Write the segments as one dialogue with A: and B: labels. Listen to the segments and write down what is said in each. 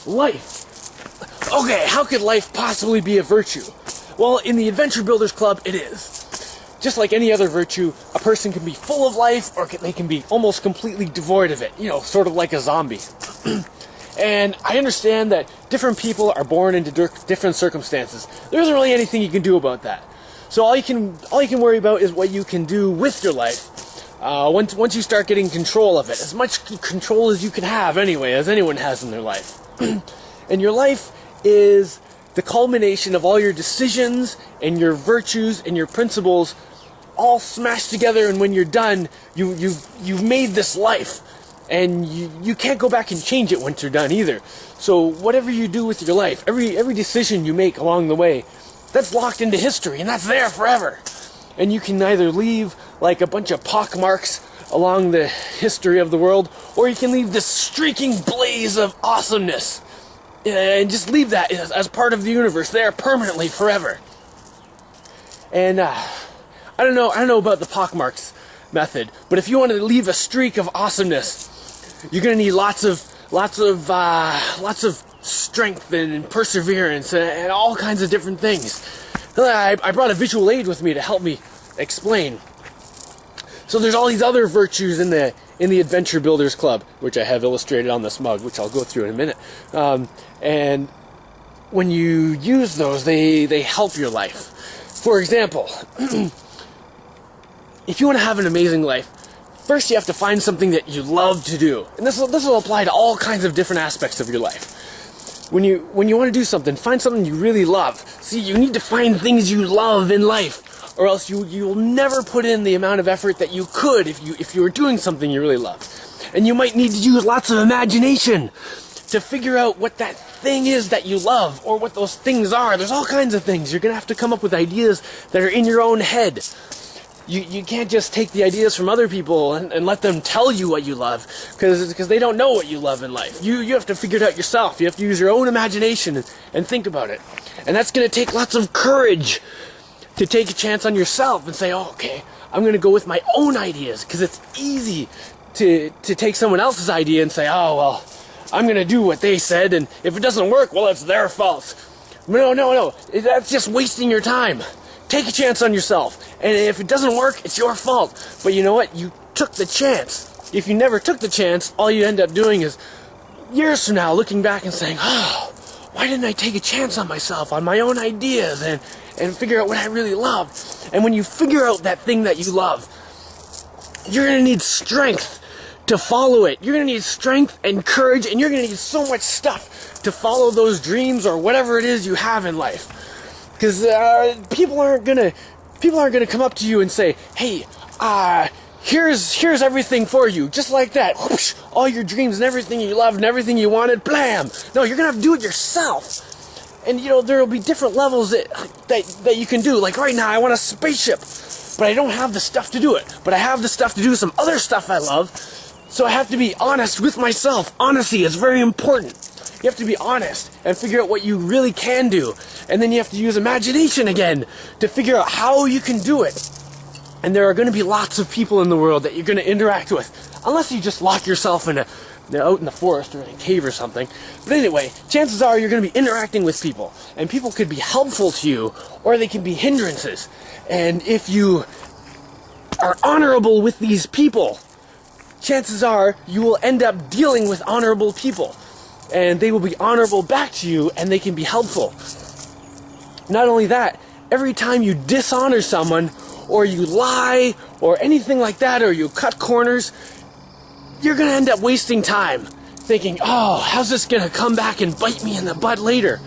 A: life. Okay, how could life possibly be a virtue? Well, in the Adventure Builders Club, it is. Just like any other virtue, a person can be full of life, or they can be almost completely devoid of it. You know, sort of like a zombie. And I understand that different people are born into different circumstances. There isn't really anything you can do about that. So all you can worry about is what you can do with your life. Once you start getting control of it, as much control as you can have anyway, as anyone has in their life. And your life is the culmination of all your decisions and your virtues and your principles all smashed together, and when you're done, you've made this life. And you can't go back and change it once you're done either. So whatever you do with your life, every decision you make along the way, that's locked into history, and that's there forever. And you can either leave like a bunch of pockmarks along the history of the world, or you can leave this streaking blaze of awesomeness. And just leave that as part of the universe there permanently forever. And I don't know about the pockmarks method, but if you want to leave a streak of awesomeness, you're gonna need lots of strength and perseverance and all kinds of different things. I brought a visual aid with me to help me explain. So there's all these other virtues in the Adventure Builders Club, which I have illustrated on this mug, which I'll go through in a minute. And when you use those, they help your life. For example, if you want to have an amazing life, first you have to find something that you love to do. And this will apply to all kinds of different aspects of your life. When you want to do something, find something you really love. See, you need to find things you love in life, or else you'll never put in the amount of effort that you could if you were doing something you really love. And you might need to use lots of imagination to figure out what that thing is that you love, or what those things are. There's all kinds of things. You're going to have to come up with ideas that are in your own head. You can't just take the ideas from other people and let them tell you what you love, because they don't know what you love in life. You have to figure it out yourself. You have to use your own imagination and think about it. And that's going to take lots of courage to take a chance on yourself and say, oh, okay, I'm going to go with my own ideas, because it's easy to take someone else's idea and say, oh, well, I'm going to do what they said, and if it doesn't work, well, it's their fault. No. That's just wasting your time. Take a chance on yourself, and if it doesn't work, it's your fault. But you know what? You took the chance. If you never took the chance, all you end up doing is, years from now, looking back and saying, oh, why didn't I take a chance on myself, on my own ideas, and figure out what I really love? And when you figure out that thing that you love, you're going to need strength to follow it. You're going to need strength and courage, and you're going to need so much stuff to follow those dreams or whatever it is you have in life. Because people aren't gonna come up to you and say, hey, here's everything for you, just like that. Whoosh, all your dreams and everything you loved and everything you wanted, blam. No, you're gonna have to do it yourself. And you know, there will be different levels that you can do. Like right now, I want a spaceship, but I don't have the stuff to do it. But I have the stuff to do some other stuff I love. So I have to be honest with myself. Honesty is very important. You have to be honest and figure out what you really can do. And then you have to use imagination again to figure out how you can do it. And there are going to be lots of people in the world that you're going to interact with. Unless you just lock yourself out in the forest or in a cave or something. But anyway, chances are you're going to be interacting with people. And people could be helpful to you, or they can be hindrances. And if you are honorable with these people, chances are you will end up dealing with honorable people. And they will be honorable back to you, and they can be helpful. Not only that, every time you dishonor someone, or you lie, or anything like that, or you cut corners, you're going to end up wasting time thinking, oh, how's this going to come back and bite me in the butt later?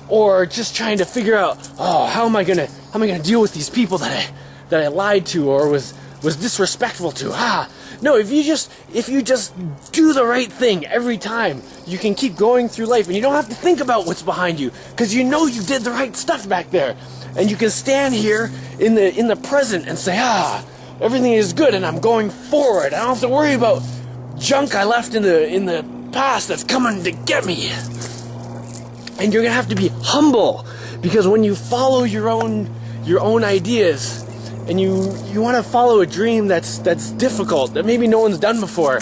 A: Or just trying to figure out, oh, how am I going to deal with these people that I lied to or was disrespectful to? No, if you just do the right thing every time, you can keep going through life, and you don't have to think about what's behind you, because you know you did the right stuff back there. And you can stand here in the present and say, everything is good and I'm going forward. I don't have to worry about junk I left in the past that's coming to get me. And you're gonna have to be humble, because when you follow your own ideas, and you want to follow a dream that's difficult, that maybe no one's done before,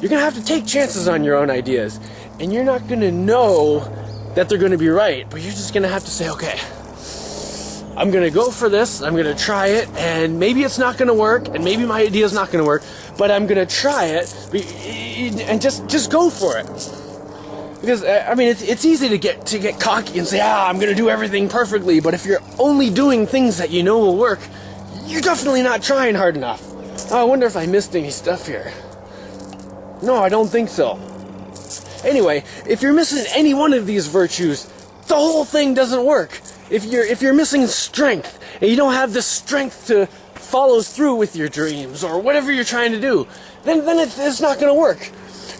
A: You're gonna have to take chances on your own ideas, and you're not gonna know that they're gonna be right, but you're just gonna have to say, okay, I'm gonna go for this, I'm gonna try it, and maybe it's not gonna work, and maybe my idea's not gonna work, but I'm gonna try it, and just go for it. Because I mean, it's easy to get cocky and say, I'm gonna do everything perfectly, but if you're only doing things that you know will work, you're definitely not trying hard enough. Oh, I wonder if I missed any stuff here. No, I don't think so. Anyway, if you're missing any one of these virtues, the whole thing doesn't work. If you're missing strength, and you don't have the strength to follow through with your dreams, or whatever you're trying to do, then it's not gonna work.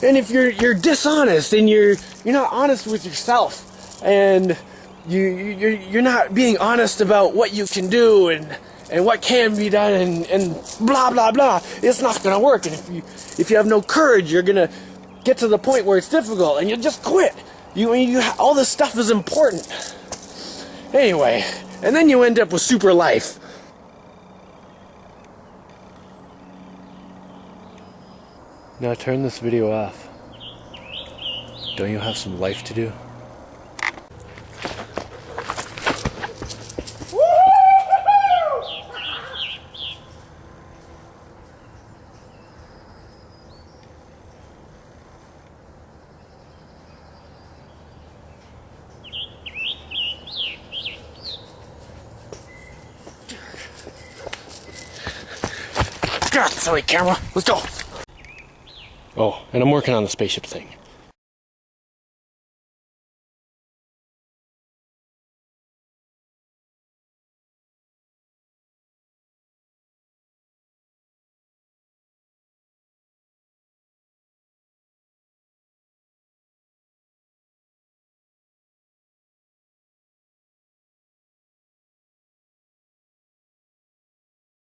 A: And if you're dishonest, and you're not honest with yourself, and you're not being honest about what you can do and what can be done and blah blah blah, it's not gonna work. And if you have no courage, you're gonna get to the point where it's difficult and you'll just quit. All this stuff is important. Anyway, and then you end up with super life. Now turn this video off. Don't you have some life to do? God, silly camera. Let's go. Oh, and I'm working on the spaceship thing.